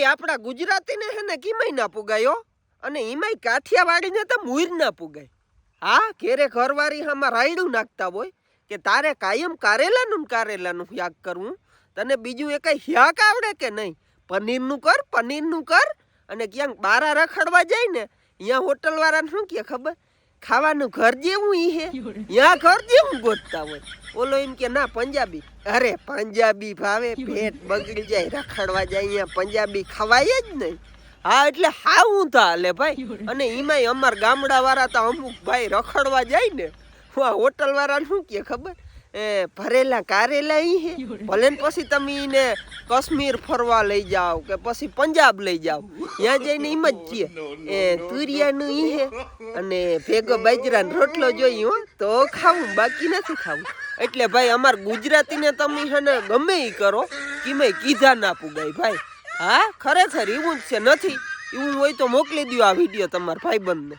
ભાઈ આપણા ગુજરાતીને હે ને કિમય ના પુગાયો અને એમાંય કાઠિયાવાડીને તો મૂર ના પુગાય. હા ઘેરે ઘરવાળી હામાં રાયડું નાખતા હોય કે તારે કાયમ કારેલાનું શાક કરવું, તને બીજું એ કઈ શાક આવડે કે નહીં? પનીરનું કર અને ક્યાંક બારા રખડવા જાય ને અહીંયા હોટલ વાળાને શું કે ખબર? ખાવાનું ઘર જેવું ઈ હે, ત્યાં ઘર જેવું ગોતતા હોય. ઓલો એમ કે ના પંજાબી. અરે પંજાબી ભાવે, પેટ બગડી જાય, રખડવા જાય, અહીંયા પંજાબી ખવાય જ નહીં. હા એટલે હાવું હાલે ભાઈ. અને એમાંય અમાર ગામડા વાળા તો અમુક ભાઈ રખડવા જાય ને હોટલ વાળાને શું કે ખબર? ભરેલા કારેલા ઈ હે, ભલે ને પછી તમે એને કાશ્મીર ફરવા લઈ જાઓ કે પછી પંજાબ લઈ જાઓ, ત્યાં જઈને એમ જ છીએ તુરિયાનું ઈ હે અને ભેગો બાજરાનો રોટલો જોઈએ હો તો ખાવું, બાકી નથી ખાવું. એટલે ભાઈ અમાર ગુજરાતીને તમે હે ને ગમે ઈ કરો કિમે કીધા ના પુગાય ભાઈ. હા ખરેખર એવું જ છે. નથી એવું હોય તો મોકલી દો આ વિડીયો તમારા ભાઈબંધને.